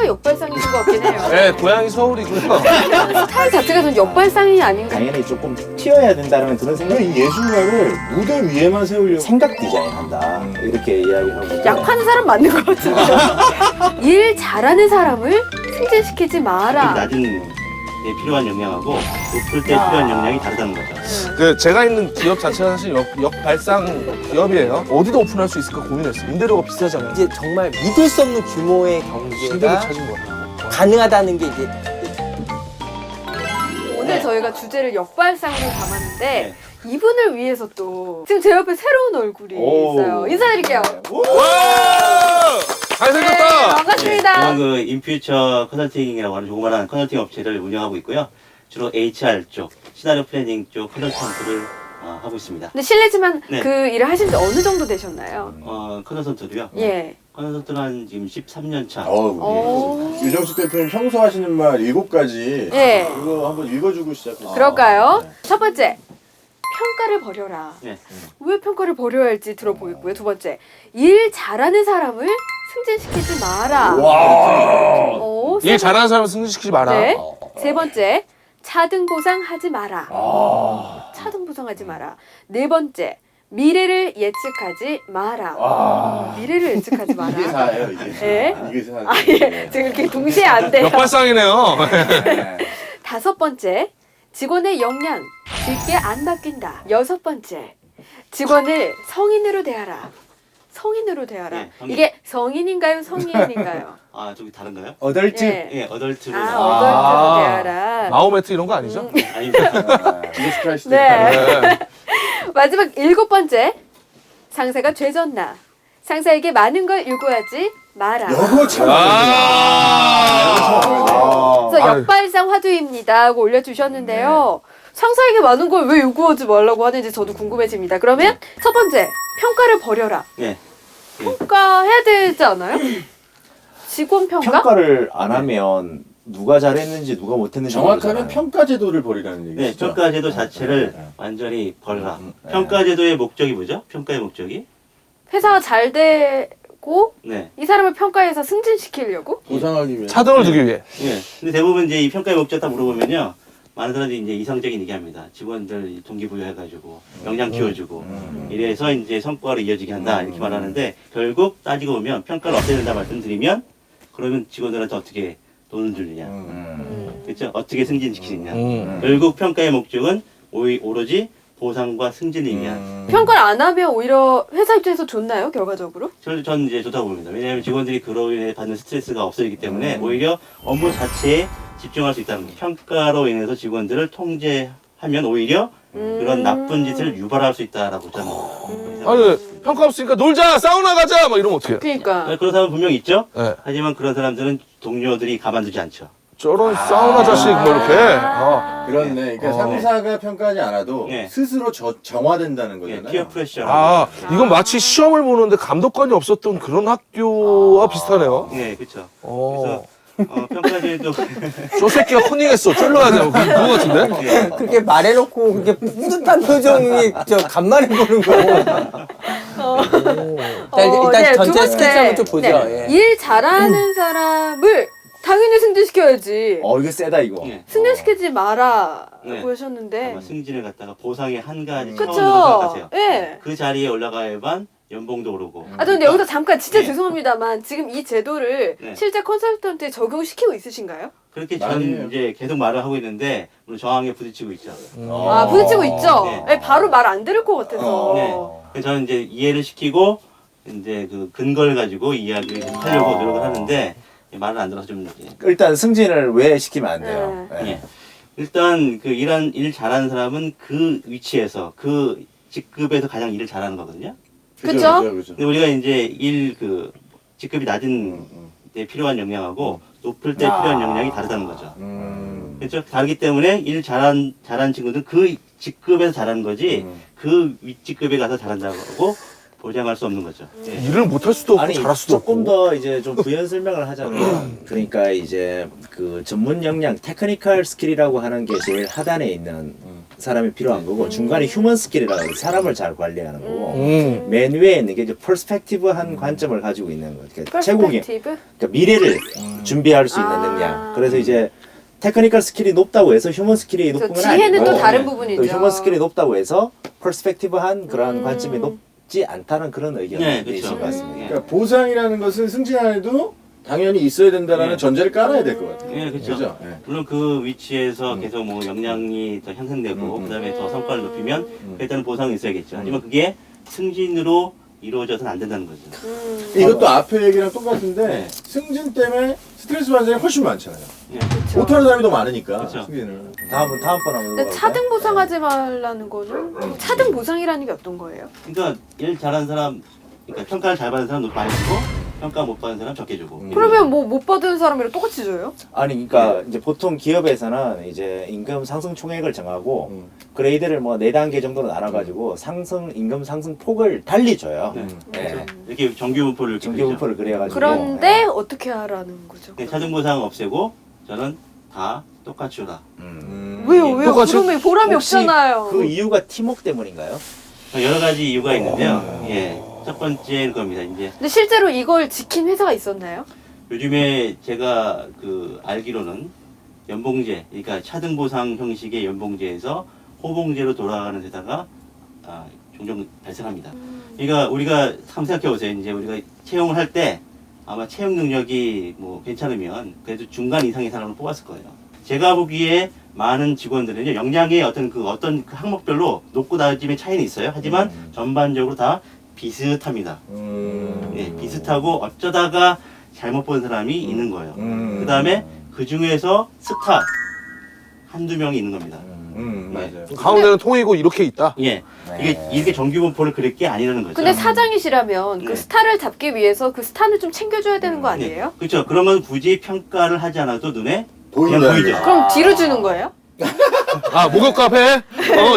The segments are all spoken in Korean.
자체가 역발상인 것 같긴 해요. 네, 고향이 서울이고요. 스타일 자체가 좀 역발상이 아닌가. 당연히 조금 튀어야 된다는 그런 생각이 이 예술가를 무대 위에만 세우려고 생각 디자인한다 이렇게 이야기하고 약 파는 사람 맞는 것 같은데. 일 잘하는 사람을 승진시키지 마라. 낮은 데 필요한 역량하고 높을 때 필요한 역량이 다르다는 거죠. 그 제가 있는 기업 자체가 사실 역발상 기업이에요. 어디다 오픈할 수 있을까 고민했어요. 임대료가 비싸잖아요. 이제 정말 믿을 수 없는 규모의 신대를 경제가 찾은 거야. 가능하다는 게 이제 오늘 저희가 주제를 역발상으로 담았는데 네. 이분을 위해서 또 지금 제 옆에 새로운 얼굴이 오. 있어요. 인사드릴게요. 와! 잘생겼다! 네, 반갑습니다. 저는 그 인퓨처 컨설팅이라고 하는 조그마한 컨설팅 업체를 운영하고 있고요. 주로 HR 쪽, 시나리오 플래닝 쪽 컨설턴트를 하고 있습니다. 근데 실례지만 네. 그 일을 하신 지 어느 정도 되셨나요? 컨설턴트도요. 예. 컨설턴트는 한 지금 13년 차. 오. 유정숙 대표님 평소 하시는 말 7가지 예. 이거 한번 읽어주고 시작해주세요. 그럴까요? 첫 번째, 평가를 버려라. 네. 왜 평가를 버려야 할지 들어보겠고요. 두 번째, 일 잘하는 사람을 승진시키지 마라. 오, 일 잘하는 사람은 승진시키지 마라. 네. 세 번째, 차등 보상하지 마라. 차등 보상하지 마라. 네 번째, 미래를 예측하지 마라. 미래를 예측하지 마라. 이게 사예요 이게. 네. 이게 사. 아, 예. 지금 이렇게 동시에 안 돼요. 역발상이네요. 다섯 번째, 직원의 역량 쉽게 안 바뀐다. 여섯 번째, 직원을 성인으로 대하라. 성인으로 대하라. 네, 성인. 이게 성인인가요? 성인인가요? 저기 다른가요? 어덜트 예. 예, 어덜트로. 어덜트로 대하라. 마호메트 이런 거 아니죠? 아닙니다. 지저스 크라이스트. 네. 네. 마지막 일곱 번째, 상사가 죄졌나. 상사에게 많은 걸 요구하지 마라. 이거 참. 그래서 아유. 역발상 화두입니다 하고 올려주셨는데요. 상사에게 많은 걸 왜 요구하지 말라고 하는지 저도 궁금해집니다. 그러면 첫 번째, 평가를 버려라. 예. 평가해야 되지 않아요? 직원 평가? 평가를 안 하면 누가 잘했는지 누가 못했는지 정확하면 모르잖아요. 평가 제도를 버리라는 네, 얘기죠. 평가제도 자체를 완전히 버려라. 네. 평가제도의 목적이 뭐죠? 평가의 목적이? 회사가 잘 되고 네. 이 사람을 평가해서 승진시키려고? 보상하기 위해. 차등을 두기 위해. 예. 근데 대부분 이제 이 평가의 목적 다 물어보면요. 많은 사람들이 이제 이상적인 얘기합니다. 직원들 동기부여해가지고 역량 키워주고 이래서 이제 성과로 이어지게 한다 이렇게 말하는데 결국 따지고 보면 평가를 어떻게 된다 말씀드리면 그러면 직원들한테 어떻게 돈을 주느냐, 그렇죠? 어떻게 승진시키느냐. 결국 평가의 목적은 오로지 보상과 승진을 위한. 평가를 안 하면 오히려 회사 입장에서 좋나요? 결과적으로? 저는 이제 좋다고 봅니다. 왜냐하면 직원들이 그로 인해 받는 스트레스가 없어지기 때문에 오히려 업무 자체에 집중할 수 있다는 거예요. 평가로 인해서 직원들을 통제하면 오히려 그런 나쁜 짓을 유발할 수 있다라고 저는 아니, 평가 없으니까 놀자, 사우나 가자, 막 이러면 어떡해요? 그러니까. 그런 사람은 분명히 있죠. 네. 하지만 그런 사람들은 동료들이 가만두지 않죠. 저런 사우나 자식 뭐 이렇게. 그렇네. 그러니까 상사가 평가하지 않아도 네. 스스로 정화된다는 예, 거잖아요. 피어 프레셔. 이건 마치 시험을 보는데 감독관이 없었던 그런 학교와 비슷하네요. 네, 그렇죠. 어. 그래서 평가제도 저 새끼가 커닝했어. 쫄러야 돼요. 그거 같은데? 그렇게 말해놓고 그렇게 뿌듯한 표정이 저 간만에 보는 거. 일단 네, 두 전체 번째. 스케치 한번 좀 보죠. 네. 예. 일 잘하는 사람을 당연히 승진시켜야지. 이거 세다 이거. 네. 승진시키지 마라고 네. 하셨는데. 아마 승진을 갖다가 보상의 한 가지 차원으로 그쵸? 생각하세요. 예. 그 자리에 올라가야만 연봉도 오르고. 아, 근데 여기서 잠깐 진짜 네. 죄송합니다만 지금 이 제도를 네. 실제 컨설턴트에 적용시키고 있으신가요? 그렇게 많이 해요. 저는 이제 계속 말을 하고 있는데 물론 저항에 부딪히고 있죠. 아, 부딪히고 있죠? 네. 네, 바로 말 안 들을 것 같아서. 네. 그래서 저는 이제 이해를 시키고 이제 그 근거를 가지고 이야기를 하려고 노력을 하는데 말을 안 들어서 좀 이제 일단 승진을 왜 시키면 안 돼요? 네. 네. 예. 일단 그 일 잘하는 사람은 그 위치에서 그 직급에서 가장 일을 잘하는 거거든요. 그쵸? 근데 우리가 이제 직급이 낮은 때 필요한 역량하고 높을 때 필요한 역량이 다르다는 거죠. 그렇죠? 다르기 때문에 일 잘한 친구들은 그 직급에서 잘하는 거지 그 윗직급에 가서 잘한다고 보장할 수 없는 거죠. 예. 일을 못 할 수도 없고 아니 잘할 수도 조금 없고. 더 이제 좀 부연 설명을 하자면 그러니까 이제 그 전문 역량 테크니컬 스킬이라고 하는 게 제일 하단에 있는 사람이 필요한 거고 중간에 휴먼 스킬이라고 해서 사람을 잘 관리하는 거고 맨 위에 있는 게 이제 퍼스펙티브한 관점을 가지고 있는 거. 그러니까 최고의 퍼스펙티브? 그러니까 미래를 준비할 수 있는 능력. 그래서 이제 테크니컬 스킬이 높다고 해서 휴먼 스킬이 높은 건 지혜는 아니고 또 다른 네. 부분이죠. 또 휴먼 스킬이 높다고 해서 퍼스펙티브한 그런 관점이 높지 않다는 그런 의견이 네, 있는 그렇죠. 것 같습니다. 예. 그러니까 보상이라는 것은 승진 안에도 당연히 있어야 된다라는 네. 전제를 깔아야 될 것 같아요. 예, 그렇죠. 그죠? 예. 물론 그 위치에서 계속 뭐 역량이 더 향상되고 그다음에 더 성과를 높이면 일단은 보상이 있어야겠죠. 하지만 그게 승진으로 이루어져서는 안 된다는 거죠. 이것도 앞에 얘기랑 똑같은데 네. 승진 때문에 스트레스 받는 사람이 훨씬 많잖아요. 예. 그렇죠. 못하는 사람이 더 많으니까 그쵸. 승진을. 다음번 한번 근데 차등 보상하지 말라는 거는 차등 보상이라는 게 어떤 거예요? 그러니까 일 잘하는 사람, 그러니까 평가를 잘 받는 사람 많이 주고 평가 못 받는 사람 적게 주고. 그러면 뭐 못 받은 사람이랑 똑같이 줘요? 아니 그러니까 이제 보통 기업에서는 이제 임금 상승 총액을 정하고 그레이드를 뭐 4단계 정도로 나눠가지고 상승 임금 상승 폭을 달리 줘요. 네. 네. 이렇게 정규 분포를 이렇게 정규 그리죠. 분포를 그래가지고 그런데 어떻게 하라는 거죠? 네, 차등 보상 없애고 저는 다 똑같이 줘라. 왜요? 왜요? 똑같이? 그러면 보람이 혹시 없잖아요. 그 이유가 팀워크 때문인가요? 여러 가지 이유가 있는데요. 예. 첫 번째는 겁니다. 이제 근데 실제로 이걸 지킨 회사가 있었나요? 요즘에 제가 그 알기로는 연봉제, 그러니까 차등 보상 형식의 연봉제에서 호봉제로 돌아가는 데다가 종종 발생합니다. 그러니까 우리가 한번 생각해 보세요. 이제 우리가 채용을 할 때 아마 채용 능력이 뭐 괜찮으면 그래도 중간 이상의 사람을 뽑았을 거예요. 제가 보기에 많은 직원들은요, 역량의 어떤 그 항목별로 높고 낮음의 차이는 있어요. 하지만 전반적으로 다 비슷합니다. 예, 비슷하고 어쩌다가 잘못 본 사람이 있는 거예요. 그 다음에 그 중에서 스타 한두 명이 있는 겁니다. 맞아요. 가운데는 통이고 이렇게 있다. 예, 이게 정규 분포를 그릴 게 아니라는 거죠. 근데 사장이시라면 그 네. 스타를 잡기 위해서 그 스타를 좀 챙겨줘야 되는 거 아니에요? 그렇죠. 그러면 굳이 평가를 하지 않아도 눈에 보이는 그냥 보이죠. 그럼 뒤로 주는 거예요? 아 목욕 카페?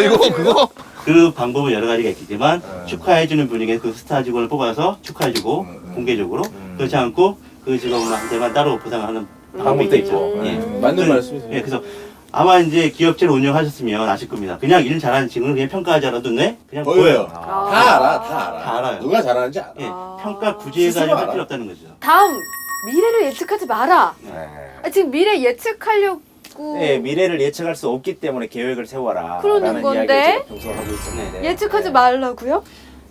이거 그거? 그 방법은 여러 가지가 있겠지만 축하해주는 분에게 그 스타 직원을 뽑아서 축하해주고 공개적으로 그렇지 않고 그 직원한테만 따로 보상하는 방법도 있고 예. 맞는 말씀이세요. 예, 그래서 아마 이제 기업체를 운영하셨으면 아실 겁니다. 그냥 일 잘하는 직원을 그냥 평가하지 않아도 눈에 그냥 보여요. 아. 다 알아, 다 알아. 다 알아요. 누가 잘하는지 알아. 예, 아. 평가 구제가지고 스스로 할 알아. 필요 없다는 거죠. 다음 미래를 예측하지 마라. 지금 미래 예측하려고 네, 미래를 예측할 수 없기 때문에 계획을 세워라. 그러는 라는 건데? 이야기를 제가 평소 하고 있었는데. 예측하지 말라고요?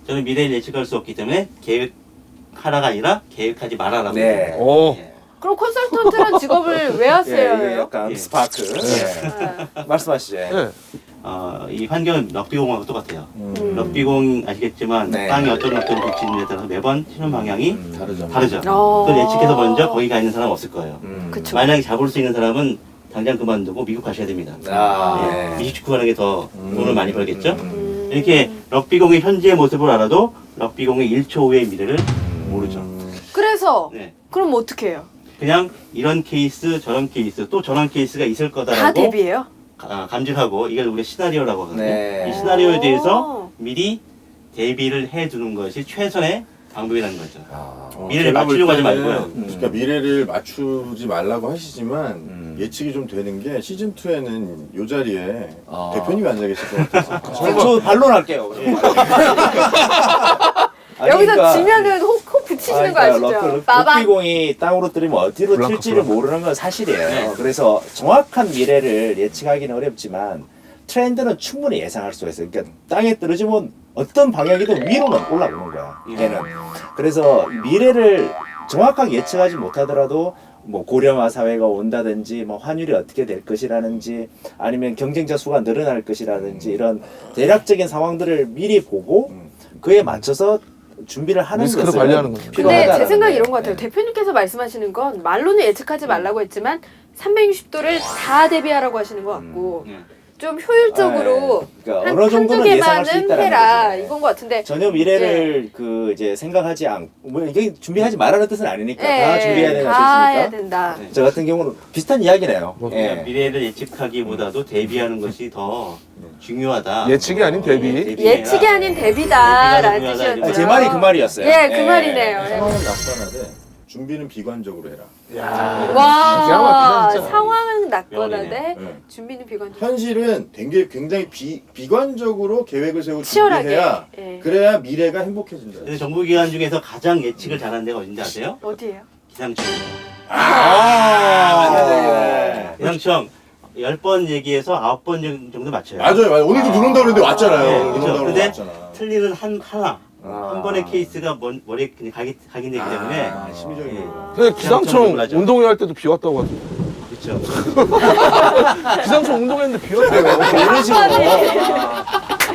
저는 미래를 예측할 수 없기 때문에 계획하라가 아니라 계획하지 말아라고. 네. 오. 예. 그럼 컨설턴트란 직업을 왜 예, 하세요? 이게 약간 예. 스파크. 예. 네. 말씀하시죠. 네. 이 환경은 럭비공하고 똑같아요. 럭비공 아시겠지만 네. 땅이 어떤 비치느냐에 따라서 매번 치는 방향이 다르죠. 다르죠. 어. 그걸 예측해서 먼저 거기 가 있는 사람은 없을 거예요. 그쵸. 만약에 잡을 수 있는 사람은 당장 그만두고 미국 가셔야 됩니다. 아, 예. 네. 미식 축구하는 게 더 돈을 많이 벌겠죠. 이렇게 럭비공의 현재의 모습을 알아도 럭비공의 1초 후의 미래를 모르죠. 그래서 네. 그럼 어떻게 해요? 그냥 이런 케이스, 저런 케이스, 또 저런 케이스가 있을 다 거다라고 대비해요? 감지하고 이걸 우리 시나리오라고 하거든요. 네. 이 시나리오에 오. 대해서 미리 대비를 해두는 것이 최선의 방법이라는 거죠. 미래를 제가 볼 맞추려고 하지 때는 말고요. 그러니까 미래를 맞추지 말라고 하시지만 예측이 좀 되는 게 시즌 2에는 요 자리에 대표님이 앉아 계실 것 같아서. 저 반론할게요. 아니, 여기서 그러니까- 지면은 호 붙이시는 거 아시죠? 빠밤. 럭비공이 땅으로 뜨리면 어디로 블랑크, 튈지를 블랑크. 모르는 건 사실이에요. 네. 그래서 정확한 미래를 예측하기는 어렵지만 트렌드는 충분히 예상할 수가 있어요. 그러니까 땅에 떨어지면 어떤 방향이든 위로는 올라오는 거야. 걔는. 그래서 미래를 정확하게 예측하지 못하더라도 뭐 고령화 사회가 온다든지 뭐 환율이 어떻게 될 것이라든지 아니면 경쟁자 수가 늘어날 것이라든지 이런 대략적인 상황들을 미리 보고 그에 맞춰서 준비를 하는 리스크를 것은 관리하는 거죠. 근데 필요하다라는 제 생각이 거예요. 이런 것 같아요. 네. 대표님께서 말씀하시는 건 말로는 예측하지 말라고 했지만 360도를 다 대비하라고 하시는 것 같고 네. 좀 효율적으로 그러니까 한 어느 정도는 예상할 수 개만은 있다는 해라 거죠. 이건 것 같은데 전혀 미래를 그 이제 생각하지 않고 뭐 이게 준비하지 말라는 뜻은 아니니까 예, 다 준비해야 되는 다 해야 뜻이니까. 된다. 저 같은 경우는 비슷한 이야기네요. 그러니까 예. 미래를 예측하기보다도 대비하는 것이 더 중요하다. 예측이 아닌 대비. 대비해라. 예측이 아닌 네. 대비다라는 대비가 뜻이었죠. 중요하다. 제 말이 그 말이었어요. 예, 그 말이네요. 예. 상황은 낙관하되 준비는 비관적으로 해라. 와, 기가 막히다, 진짜. 상황은 낙관하되 네. 준비는 비관적. 현실은 굉장히 비관적으로 계획을 세우고 치열하게. 준비해야 예. 그래야 미래가 행복해진다. 근데 정부기관 중에서 가장 예측을 잘하는 데가 어딘지 아세요? 어디예요? 기상청. 아, 기상청 10번 얘기해서 9번 정도 맞춰요. 맞아요. 오늘도 눈 온다고 그랬는데 왔잖아요. 네, 눈 그렇죠. 온다고 근데 왔잖아. 틀리는 하나. 한 번의 케이스가 머리에 그냥 각인되기 때문에 심리적인 거. 근데 기상청 놀라죠. 운동회 할 때도 비 왔다고 하죠. 그렇죠. 기상청 운동했는데 비 왔대요. 이런 식으로.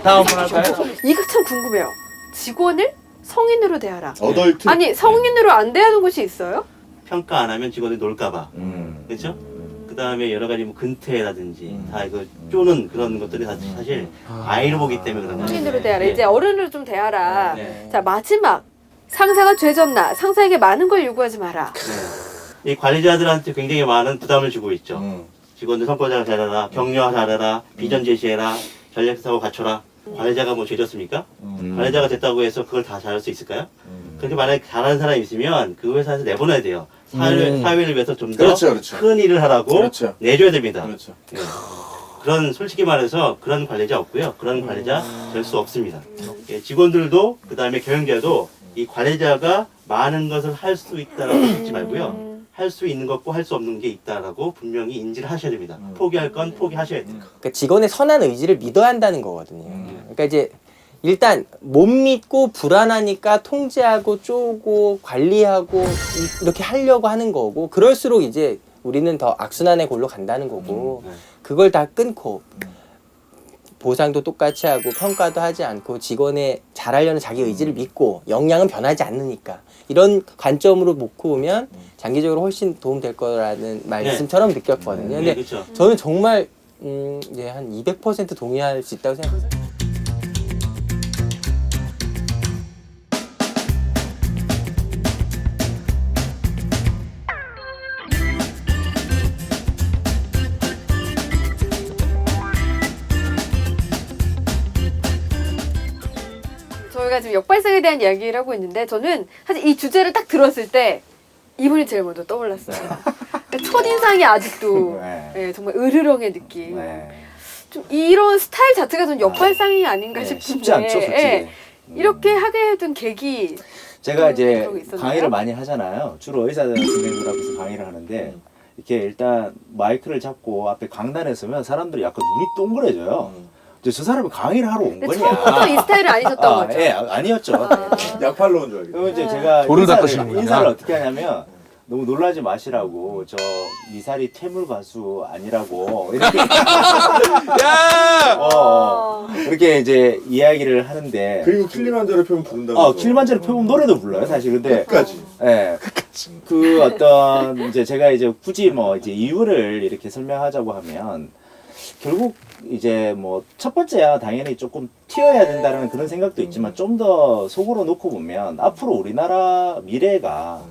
다음 분 할까요? 이거 참 궁금해요. 직원을 성인으로 대하라. 어덜트. 아니 성인으로 안 대하는 곳이 있어요? 평가 안 하면 직원들이 놀까봐. 음. 그렇죠? 그 다음에 여러 가지 뭐 근태라든지 다 이거 쪼는 그런 것들이 사실 아이를 보기 때문에 그런 거예요. 성인으로 대하라. 네. 이제 어른으로 좀 대하라. 네. 자 마지막 상사가 죄졌나? 상사에게 많은 걸 요구하지 마라. 이 관리자들한테 굉장히 많은 부담을 주고 있죠. 음. 직원들 성과 잘해라, 격려 잘해라, 비전 제시해라, 전략 사고 갖춰라. 관리자가 뭐 죄졌습니까? 관리자가 됐다고 해서 그걸 다 잘할 수 있을까요? 그렇게 만약에 잘하는 사람이 있으면 그 회사에서 내보내야 돼요. 사회를 위해서 좀 더 큰 그렇죠, 그렇죠. 일을 하라고 그렇죠. 내줘야 됩니다. 그렇죠. 예. 그런 솔직히 말해서 그런 관리자 없고요. 그런 관리자 될 수 없습니다. 예, 직원들도 그 다음에 경영자도 이 관리자가 많은 것을 할 수 있다라고 믿지 말고요. 할 수 있는 것과 할 수 없는 게 있다라고 분명히 인지를 하셔야 됩니다. 포기할 건 포기하셔야 돼요. 그러니까 직원의 선한 의지를 믿어야 한다는 거거든요. 그러니까 이제 일단 못 믿고 불안하니까 통제하고 쪼고 관리하고 이렇게 하려고 하는 거고, 그럴수록 이제 우리는 더 악순환의 골로 간다는 거고, 그걸 다 끊고 보상도 똑같이 하고 평가도 하지 않고 직원의 잘하려는 자기 의지를 믿고 역량은 변하지 않으니까, 이런 관점으로 놓고 보면 장기적으로 훨씬 도움될 거라는 말씀처럼 느꼈거든요. 네, 근데 그렇죠. 저는 정말 이제 한 200% 동의할 수 있다고 생각해요. 저희가 지금 역발상에 대한 이야기를 하고 있는데 저는 사실 이 주제를 딱 들었을 때 이분이 제일 먼저 떠올랐어요. 첫인상이 아직도 네. 예, 정말 으르렁의 느낌. 네. 좀 이런 스타일 자체가 좀 역발상이 아닌가 네, 싶은데 쉽지 않죠, 솔직히. 예, 이렇게 하게 된 계기. 제가 이제 그런 게 있었나요? 강의를 많이 하잖아요. 주로 의사 선생님들 앞에서 강의를 하는데 이렇게 일단 마이크를 잡고 앞에 강단에 서면 사람들이 약간 눈이 동그래져요. 이제 저 사람이 강의를 하러 온 근데 거냐? 처음부터 이 스타일은 아니셨던 거죠. 예, 아니었죠. 약팔로 온 줄 알겠네. 그럼 이제 제가 돌을 인사를, 닦으시는구나. 인사를 어떻게 하냐면 너무 놀라지 마시라고, 저 미사리 퇴물 가수 아니라고 이렇게 이렇게 이제 이야기를 하는데, 그리고 킬리만자로 표현 부른다고. 킬만자로 표본 노래도 불러요 사실. 근데 끝까지. 예. 그 어떤 이제 제가 이제 굳이 뭐 이제 이유를 이렇게 설명하자고 하면, 결국 이제 뭐 첫 번째야 당연히 조금 튀어야 된다는 그런 생각도 있지만, 좀 더 속으로 놓고 보면 앞으로 우리나라 미래가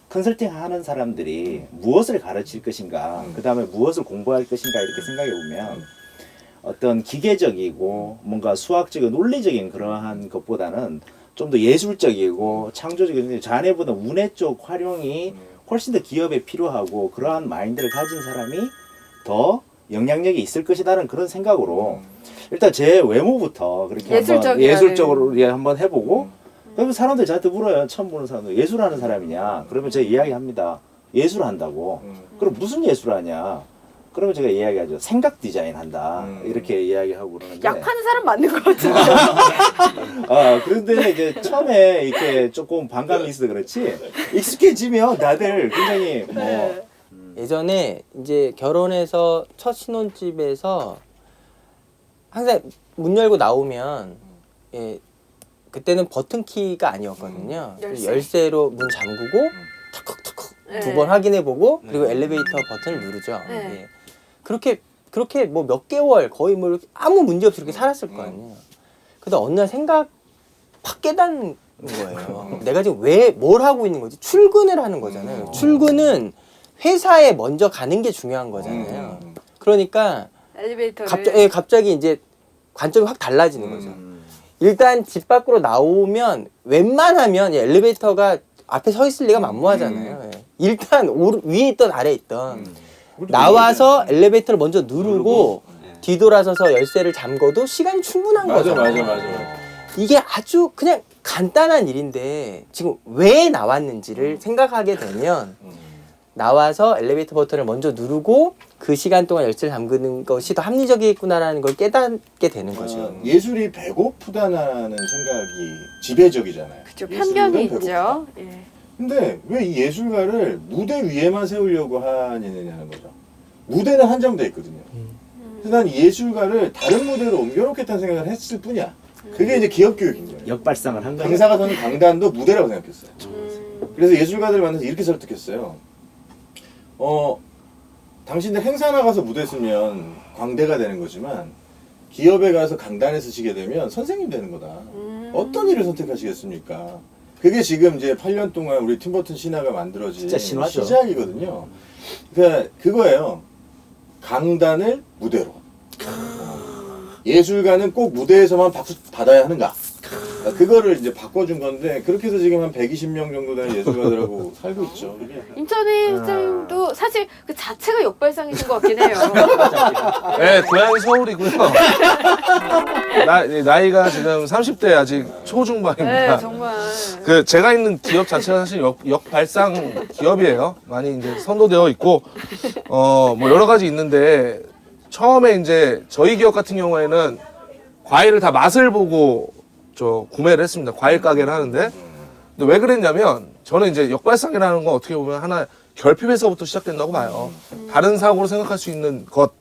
컨설팅 하는 사람들이 무엇을 가르칠 것인가, 그 다음에 무엇을 공부할 것인가, 이렇게 생각해 보면 어떤 기계적이고 뭔가 수학적이고 논리적인 그러한 것보다는 좀 더 예술적이고 창조적인, 자네보다 문해 쪽 활용이 훨씬 더 기업에 필요하고, 그러한 마인드를 가진 사람이 더 영향력이 있을 것이라는 그런 생각으로 일단 제 외모부터 그렇게 한번 예술적으로 한번 해보고, 그러면 사람들이 저한테 물어요. 처음 보는 사람들, 예술하는 사람이냐? 그러면 제가 이야기합니다. 예술한다고. 그럼 무슨 예술하냐? 그러면 제가 이야기하죠. 생각 디자인 한다. 이렇게 이야기하고 그러는데. 약하는 사람 맞는 것 같은데. 그런데 이제 처음에 이렇게 조금 반감이 있어서 그렇지, 익숙해지면 다들 굉장히 뭐 네. 예전에 이제 결혼해서 첫 신혼집에서 항상 문 열고 나오면, 예, 그때는 버튼 키가 아니었거든요. 열쇠. 열쇠로 문 잠그고 턱턱턱 네. 두 번 확인해 보고, 그리고 엘리베이터 버튼을 누르죠. 네. 예. 그렇게 그렇게 뭐 몇 개월 거의 뭐 이렇게 아무 문제 없이 이렇게 살았을 거 아니에요. 근데 어느 날 생각 팍 깨닫는 거예요. 내가 지금 왜 뭘 하고 있는 거지? 출근을 하는 거잖아요. 출근은 회사에 먼저 가는 게 중요한 거잖아요. 그러니까 엘리베이터를 갑자기 이제 관점이 확 달라지는 거죠. 일단 집 밖으로 나오면 웬만하면 엘리베이터가 앞에 서 있을 리가 만무하잖아요. 예. 일단 위에 있던 아래에 있던 나와서 엘리베이터를 먼저 누르고 뒤돌아서서 열쇠를 잠궈도 시간이 충분한 거죠. 맞아. 이게 아주 그냥 간단한 일인데 지금 왜 나왔는지를 생각하게 되면 나와서 엘리베이터 버튼을 먼저 누르고 그 시간 동안 열쇠를 잠그는 것이 더 합리적이겠구나라는 걸 깨닫게 되는 거죠. 예술이 배고프다는 생각이 지배적이잖아요. 그쵸, 예술은 편견이 배고프다. 있죠. 예. 근데 왜 이 예술가를 무대 위에만 세우려고 하느냐는 거죠. 무대는 한정돼 있거든요. 그래서 난 예술가를 다른 무대로 옮겨놓겠다는 생각을 했을 뿐이야. 그게 이제 기업 교육인 거예요. 역발상을 한 거예요. 강사가 서는 강단도 무대라고 생각했어요. 그래서 예술가들을 만나서 이렇게 설득했어요. 당신들 행사 나가서 무대 쓰면 광대가 되는 거지만 기업에 가서 강단에 서시게 되면 선생님 되는 거다. 어떤 일을 선택하시겠습니까? 그게 지금 이제 8년 동안 우리 팀버튼 신화가 만들어진 진짜 신화죠. 시작이거든요. 그러니까 그거예요. 강단을 무대로. 예술가는 꼭 무대에서만 박수 받아야 하는가? 그거를 이제 바꿔준 건데 그렇게 해서 지금 한 120명 정도 되는 예술가들하고 살고 있죠. 이게. 인천의 회장님도 사실 그 자체가 역발상이신 것 같긴 해요. 네, 고향이 서울이고요. 나이가 지금 30대 아직 초중반입니다. 네, 정말. 그 제가 있는 기업 자체가 사실 역발상 기업이에요. 많이 이제 선도되어 있고 뭐 여러 가지 있는데 처음에 이제 저희 기업 같은 경우에는 과일을 다 맛을 보고 구매를 했습니다. 과일 가게를 하는데 근데 왜 그랬냐면 저는 이제 역발상이라는 건 어떻게 보면 하나 결핍에서부터 시작된다고 봐요. 다른 사고로 생각할 수 있는 것이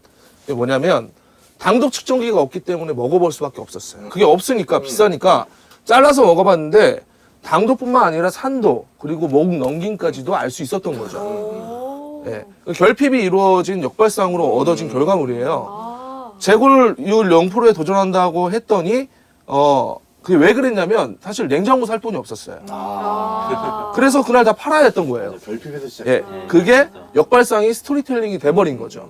뭐냐면 당도 측정기가 없기 때문에 먹어볼 수밖에 없었어요. 그게 없으니까 비싸니까 잘라서 먹어봤는데 당도뿐만 아니라 산도 그리고 목 넘김까지도 알 수 있었던 거죠. 예. 결핍이 이루어진 역발상으로 얻어진 결과물이에요. 재고율 0%에 도전한다고 했더니 그게 왜 그랬냐면 사실 냉장고 살 돈이 없었어요. 그래서 그날 다 팔아야 했던 거예요. 결핍에서 시작. 예, 그게 역발상이 스토리텔링이 돼버린 거죠.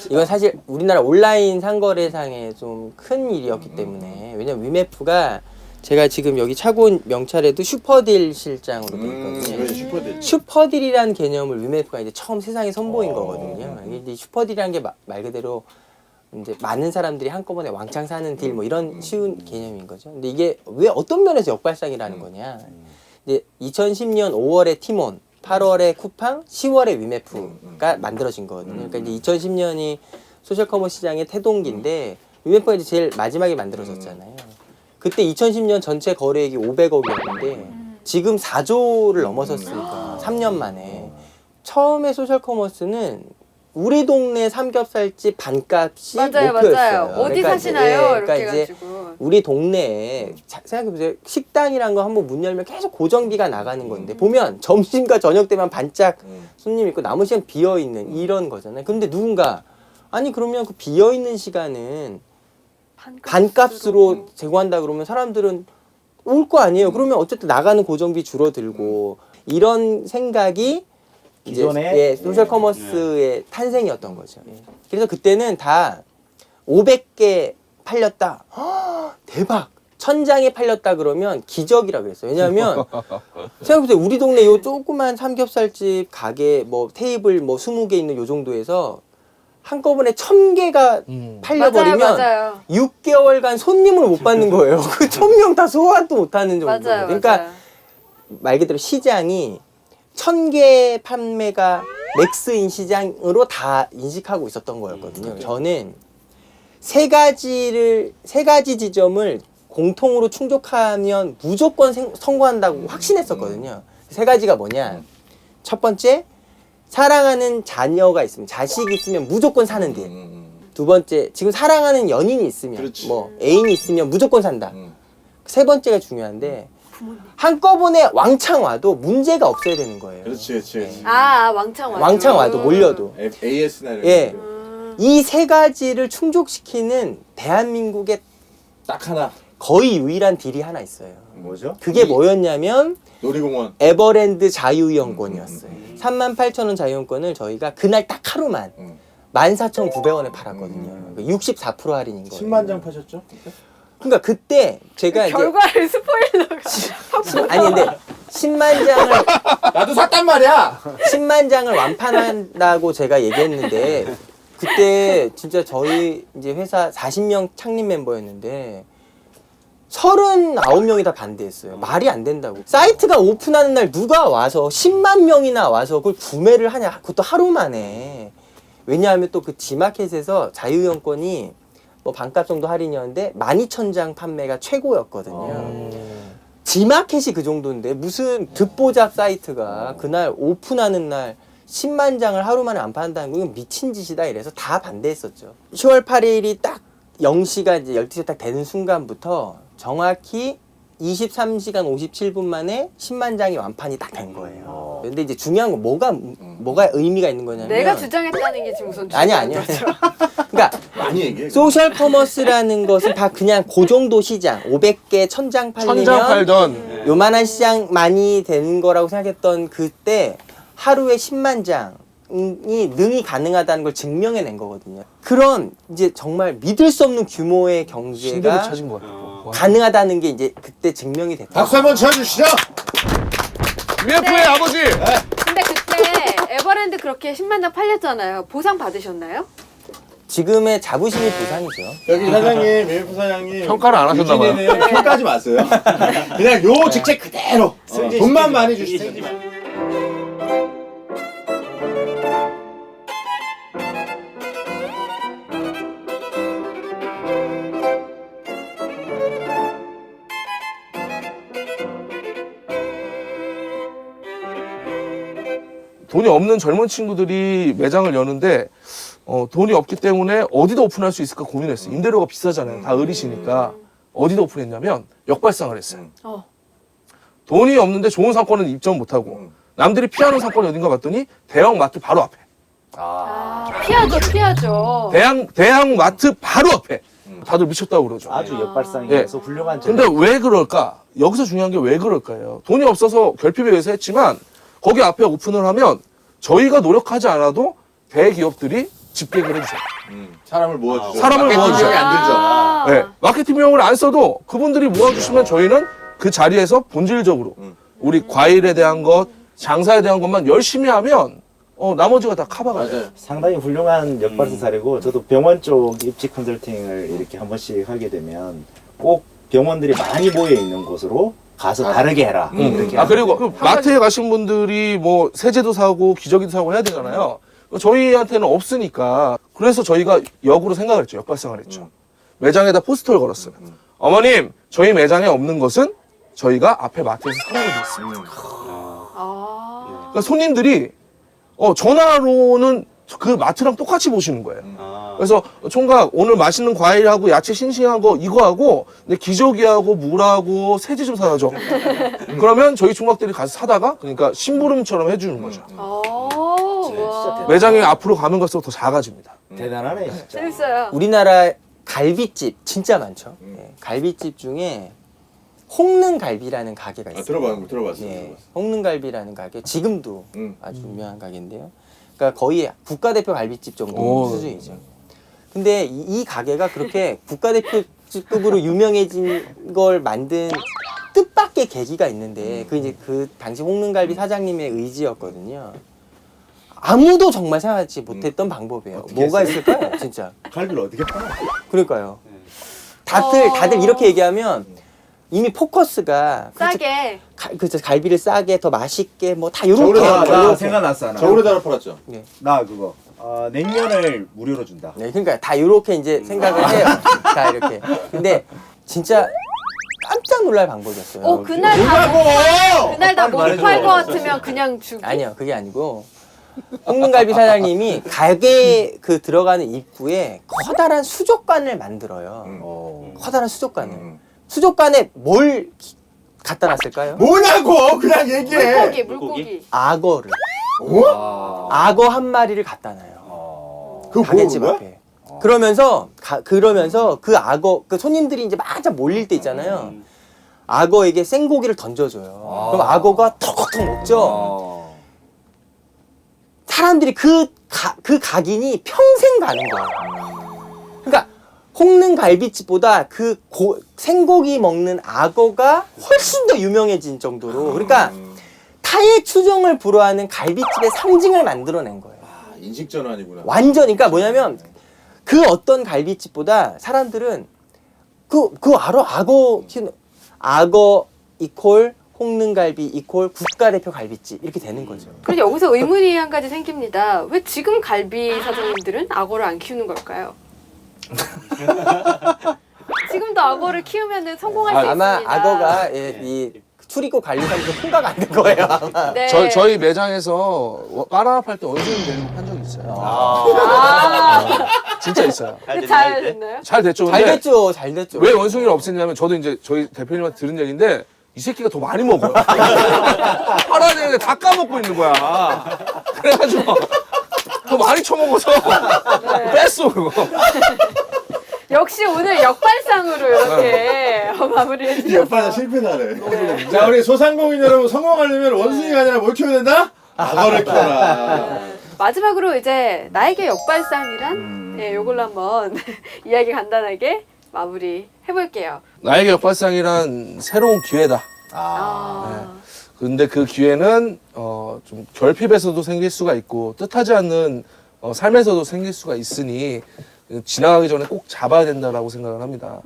이건 사실 우리나라 온라인 상거래상의 좀 큰 일이었기 때문에 왜냐면 위메프가 제가 지금 여기 차고 온 명찰에도 슈퍼딜 실장으로 돼 있거든요. 그래서 슈퍼딜. 슈퍼딜이라는 개념을 위메프가 이제 처음 세상에 선보인 거거든요. 이게 슈퍼딜이라는 게 말 그대로 이제 많은 사람들이 한꺼번에 왕창 사는 딜 뭐 이런 쉬운 개념인 거죠. 근데 이게 왜 어떤 면에서 역발상이라는 거냐? 이제 2010년 5월에 티몬, 8월에 쿠팡, 10월에 위메프가 만들어진 거거든요. 그러니까 이제 2010년이 소셜 커머스 시장의 태동기인데 위메프가 이제 제일 마지막에 만들어졌잖아요. 그때 2010년 전체 거래액이 500억이었는데 지금 4조를 넘어섰으니까 3년 만에 처음에 소셜 커머스는 우리 동네 삼겹살집 반값이 맞아요, 목표였어요. 맞아요. 어디 그러니까 사시나요? 이제, 이렇게 그러니까 이제 해가지고. 우리 동네에 생각해보세요. 식당이란 거 한번 문 열면 계속 고정비가 나가는 건데 보면 점심과 저녁 때만 반짝 손님 있고 남은 시간 비어있는 이런 거잖아요. 근데 누군가 아니 그러면 그 비어있는 시간은 반값으로 제공한다 그러면 사람들은 올 거 아니에요. 그러면 어쨌든 나가는 고정비 줄어들고 이런 생각이 이제 기존의 소셜 커머스의 탄생이었던 거죠. 예. 그래서 그때는 다 500개 팔렸다. 허, 대박. 1000장에 팔렸다 그러면 기적이라고 그랬어요. 왜냐하면 생각해보세요. 우리 동네 요 조그만 삼겹살집 가게 뭐 테이블 뭐 20개 있는 요 정도에서 한꺼번에 1000개가 팔려버리면 맞아요. 6개월간 손님을 못 받는 거예요. 그 1000명 다 소화도 못하는 정도. 맞아요. 그러니까 맞아요. 말 그대로 시장이 1000개 판매가 맥스인 시장으로 다 인식하고 있었던 거였거든요. 저는 세 가지 지점을 공통으로 충족하면 무조건 성공한다고 확신했었거든요. 세 가지가 뭐냐? 첫 번째, 사랑하는 자녀가 있으면, 자식이 있으면 무조건 사는 딜. 두 번째, 지금 사랑하는 연인이 있으면, 그렇지. 뭐 애인이 있으면 무조건 산다. 세 번째가 중요한데 한꺼번에 왕창 와도 문제가 없어야 되는 거예요. 그렇지. 왕창 와도. 왕창 와도 몰려도. AS나 이런 예. 이 세 가지를 충족시키는 대한민국의 딱 하나. 거의 유일한 딜이 하나 있어요. 뭐죠? 그게 뭐였냐면 놀이공원. 에버랜드 자유이용권이었어요. 38,000원 자유이용권을 저희가 그날 딱 하루만 14,900원에 팔았거든요. 64% 할인인 거예요. 10만 장 파셨죠? 그러니까 그때 제가 이제 결과를 스포일러가 아니 근데 10만 장을 나도 샀단 말이야. 10만 장을 완판한다고 제가 얘기했는데 그때 진짜 저희 이제 회사 40명 창립 멤버였는데 39명이 다 반대했어요. 말이 안 된다고. 사이트가 오픈하는 날 누가 와서 10만 명이나 와서 그걸 구매를 하냐. 그것도 하루 만에. 왜냐하면 또 그 G마켓에서 자유이용권이 뭐 반값 정도 할인이었는데 12,000장 판매가 최고였거든요. G마켓이 그 정도인데 무슨 듣보잡 사이트가 그날 오픈하는 날 10만 장을 하루 만에 안 판다는 거 이건 미친 짓이다 이래서 다 반대했었죠. 10월 8일이 딱 0시가 이제 12시 딱 되는 순간부터 정확히 23시간 57분 만에 10만 장이 완판이 딱 된 거예요. 근데 이제 중요한 건 뭐가 의미가 있는 거냐면 내가 주장했다는 게 지금 우선 아니야. 그러니까 많이 얘기해. 소셜 커머스라는 것은 다 그냥 그 정도 시장 500개 1000장 팔리면 천장 팔던 요만한 시장 많이 되는 거라고 생각했던 그때 하루에 10만 장이 능이 가능하다는 걸 증명해낸 거거든요. 그런 이제 정말 믿을 수 없는 규모의 신대를 경제가 찾은 것 같아요. 가능하다는 게 이제 그때 증명이 됐다. 박수 한번 쳐주시죠. UF의 아버지. 근데 그때 에버랜드 그렇게 10만 장 팔렸잖아요. 보상 받으셨나요? 지금의 자부심이 보상이죠. 여기 사장님, 메이프 사장님 평가를 안 하셨나 봐요. 유진이는 평가하지 마세요. 그냥 요 직책 그대로 돈만 많이 주시죠. 돈이 없는 젊은 친구들이 매장을 여는데 돈이 없기 때문에 어디다 오픈할 수 있을까 고민했어요. 임대료가 비싸잖아요. 다 어리시니까. 어디다 오픈했냐면 역발상을 했어요. 돈이 없는데 좋은 상권은 입점 못하고 남들이 피하는 상권이 어딘가 봤더니 대형 마트 바로 앞에. 피하죠. 대형 마트 바로 앞에. 다들 미쳤다고 그러죠. 아주 역발상이어서 훌륭한 근데 왜 그럴까? 여기서 중요한 게 왜 그럴까요? 돈이 없어서 결핍에 의해서 했지만 거기 앞에 오픈을 하면 저희가 노력하지 않아도 대기업들이 집계를 해주세요. 사람을 모아주죠. 사람을 모아주죠. 마케팅력이 안 들죠. 네, 마케팅 비용을 안 써도 그분들이 모아주시면 저희는 그 자리에서 본질적으로 우리 과일에 대한 것, 장사에 대한 것만 열심히 하면 나머지가 다 커버가 돼요. 맞아요. 상당히 훌륭한 역발상 사례고 저도 병원 쪽 입지 컨설팅을 이렇게 한 번씩 하게 되면 꼭 병원들이 많이 모여 있는 곳으로 가서 다르게 해라. 이렇게 그리고 그 마트에 가신 분들이 뭐 세제도 사고 기저귀도 사고 해야 되잖아요. 저희한테는 없으니까 그래서 저희가 역으로 생각을 했죠. 역발상을 했죠. 매장에다 포스터를 걸었어요. 어머님, 저희 매장에 없는 것은 저희가 앞에 마트에서 사랑해드렸습니다. 그러니까 손님들이 전화로는 그 마트랑 똑같이 보시는 거예요. 그래서 총각 오늘 맛있는 과일하고 야채 싱싱한 거 이거 하고 근데 기저귀하고 물하고 세제 좀 사다 줘. 그러면 저희 총각들이 가서 사다가 그러니까 심부름처럼 해주는 거죠. 와. 매장이 앞으로 가면 갈수록 더 작아집니다. 대단하네 진짜. 재밌어요. 우리나라 갈비집 진짜 많죠. 예, 갈비집 중에 홍능갈비라는 가게가 있어요. 들어봤어요. 예, 홍능갈비라는 가게 지금도 아주 유명한 가게인데요. 그러니까 거의 국가대표 갈비집 정도 오. 수준이죠. 근데 이 가게가 그렇게 국가대표급으로 유명해진 걸 만든 뜻밖의 계기가 있는데 그 이제 그 당시 홍능갈비 사장님의 의지였거든요. 아무도 정말 생각하지 못했던 방법이에요. 뭐가 있을까요, 진짜? 갈비를 어떻게 팔아? 그러니까요. 다들 이렇게 얘기하면 이미 포커스가 싸게. 그렇죠. 갈비를 싸게 더 맛있게 뭐 다 저울에 요렇게 다 나 요렇게. 생각났어 하나. 저울에다가 팔았죠. 나 그거 냉면을 무료로 준다. 네, 그러니까 다 요렇게 이제 생각을 해요. 다 이렇게. 근데 진짜 깜짝 놀랄 방법이었어요. 그날 다 못 팔 것 같으면 그냥 주기. 아니요, 그게 아니고 홍능갈비 사장님이 가게 그 들어가는 입구에 커다란 수족관을 만들어요. 커다란 수족관을. 수족관에 뭘 갖다 놨을까요? 뭐냐고 그냥 얘기해. 물고기. 악어를. 악어 한 마리를 갖다 놔요. 그거 가게집 보러 온 앞에. 그러면서 그 악어 그 손님들이 이제 막 몰릴 때 있잖아요. 악어에게 생고기를 던져줘요. 그럼 악어가 턱턱 먹죠. 사람들이 그 각인이 평생 가는 거예요. 그러니까 홍릉 갈비집보다 생고기 먹는 악어가 훨씬 더 유명해진 정도로 그러니까 타의 추종을 불허하는 갈비집의 상징을 만들어낸 거예요. 인식 전환이구나. 완전 그러니까 뭐냐면 그 어떤 갈비집보다 사람들은 알아? 악어 이퀄 홍릉갈비 이퀄 국가대표 갈비집 이렇게 되는 거죠. 그런데 여기서 의문이 한 가지 생깁니다. 왜 지금 갈비 사장님들은 악어를 안 키우는 걸까요? 지금도 악어를 키우면 성공할 수 아마 있습니다. 악어가 이 출입국 관리사에서 통과가 안 된 거예요. 아마. 네. 저희 매장에서 까라합 때 원숭이 데리고 한 적이 있어요. 진짜 있어요. 잘 됐나요? 잘 됐죠. 잘 근데 됐죠, 잘 됐죠. 왜 원숭이를 없앴냐면 저도 이제 저희 대표님한테 들은 얘기인데 이 새끼가 더 많이 먹어요. 팔아야 되는데 다 까먹고 있는 거야. 그래가지고 더 많이 처먹어서 뺐어 그거. 역시 오늘 역발상으로 이렇게 마무리해 주셔서 옆반사 실패다네. 자, 우리 소상공인 여러분 성공하려면 원숭이가 아니라 뭘 키워야 된다? 악어를 키워라. 마지막으로 이제 나에게 역발상이란 요걸로 한번 이야기 간단하게 마무리 해볼게요. 나에게 역발상이란 새로운 기회다. 근데 그 기회는 좀 결핍에서도 생길 수가 있고 뜻하지 않는 삶에서도 생길 수가 있으니 지나가기 전에 꼭 잡아야 된다라고 생각을 합니다.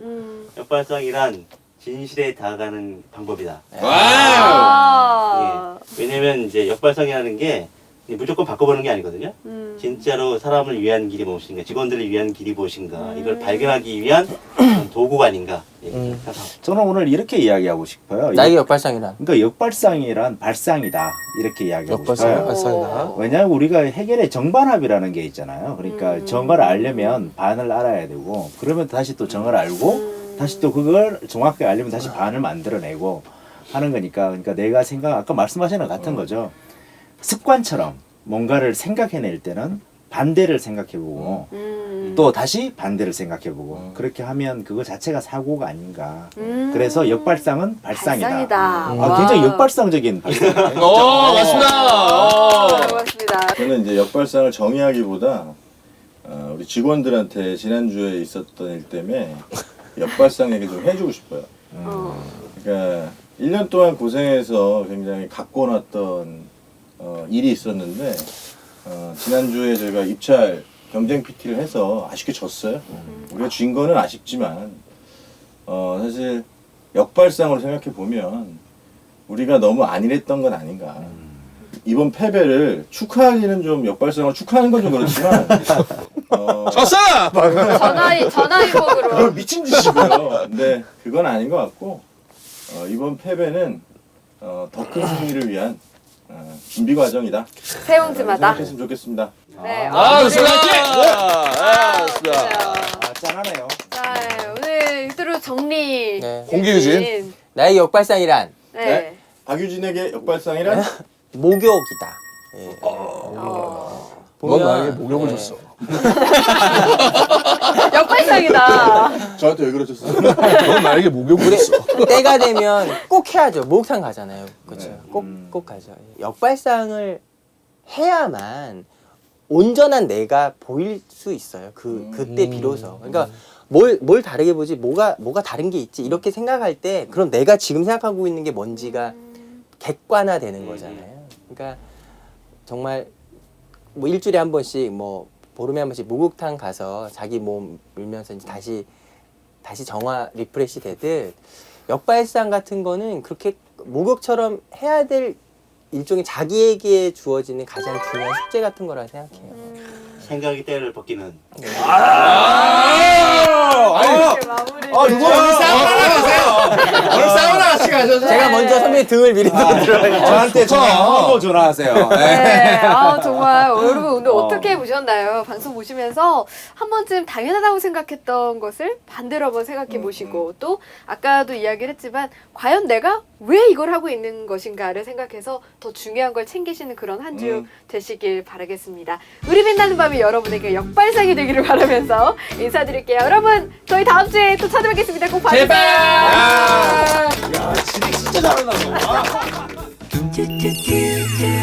역발상이란 진실에 다가가는 방법이다. 아. 예. 왜냐면 이제 역발상이라는 게 무조건 바꿔보는 게 아니거든요. 진짜로 사람을 위한 길이 무엇인가, 직원들을 위한 길이 무엇인가, 이걸 발견하기 위한 도구가 아닌가. 예. 저는 오늘 이렇게 이야기하고 싶어요. 나에게 역발상이란 그러니까 역발상이란 발상이다 이렇게 이야기하고 역발상, 싶어요. 발상이다. 왜냐하면 우리가 해결의 정반합이라는 게 있잖아요. 그러니까 정을 알려면 반을 알아야 되고 그러면 다시 또 정을 알고 다시 또 그걸 정확하게 알려면 다시 반을 만들어내고 하는 거니까 그러니까 내가 아까 말씀하신 것 같은 거죠. 습관처럼 뭔가를 생각해낼 때는 반대를 생각해보고 또 다시 반대를 생각해보고 그렇게 하면 그거 자체가 사고가 아닌가. 그래서 역발상은 발상이다. 발상이다. 굉장히 역발상적인 발상이에요. 맞습니다. 고맙습니다. 저는 이제 역발상을 정의하기보다 우리 직원들한테 지난주에 있었던 일 때문에 역발상 얘기 좀 해주고 싶어요. 그러니까 1년 동안 고생해서 굉장히 갖고 놨던 일이 있었는데 지난주에 저희가 입찰 경쟁 PT를 해서 아쉽게 졌어요. 우리가 진 거는 아쉽지만 사실 역발상으로 생각해 보면 우리가 너무 안일했던 건 아닌가. 이번 패배를 축하하기는 좀 역발상으로 축하하는 건 좀 그렇지만 졌어! 전화위복으로. 그건 미친 짓이고요. 근데 그건 아닌 것 같고 이번 패배는 더 큰 승리를 위한 준비 과정이다. 세웅지마다. 생각했으면 좋겠습니다. 네. 좋습니다. 짠하네요. 자, 오늘 이대로 정리. 네. 공기유진. 나에게 역발상이란 네. 박유진에게 역발상이란 목욕이다. 예. 넌 나에게 목욕을 줬어. 역발상이다. 저한테 왜 그러셨어요? 넌 나에게 목욕을 줬어. 때가 되면 꼭 해야죠. 목욕탕 가잖아요. 그렇죠. 꼭 가죠. 역발상을 해야만 온전한 내가 보일 수 있어요. 그때 비로소. 그러니까 뭘 다르게 보지? 뭐가 다른 게 있지? 이렇게 생각할 때 그럼 내가 지금 생각하고 있는 게 뭔지가 객관화되는 거잖아요. 그러니까 정말 뭐 일주일에 한 번씩 뭐 보름에 한 번씩 목욕탕 가서 자기 몸 밀면서 이제 다시 정화 리프레시 되듯 역발상 같은 거는 그렇게 목욕처럼 해야 될 일종의 자기에게 주어지는 가장 중요한 숙제 같은 거라 생각해요. 생각이 때를 벗기는. 이렇게 마무리. 누구 오늘 사우나 가세요? 오늘 사우나 같이 가자. 제가 먼저 선배님 등을 미리도 들어요. 저한테 전화하고 전화하세요. 네, 정말 여러분 오늘 어떻게 보셨나요? 방송 보시면서 한 번쯤 당연하다고 생각했던 것을 반대로 한번 생각해 보시고 또 아까도 이야기를 했지만 과연 내가 왜 이걸 하고 있는 것인가를 생각해서 더 중요한 걸 챙기시는 그런 한 주 되시길 바라겠습니다. 우리 빛나는 밤이 여러분에게 역발상이 되기를 바라면서 인사드릴게요. 여러분 저희 다음 주에 또 찾아뵙겠습니다. 꼭 봐주세요. 야, 진짜 잘한다. 너. do do do do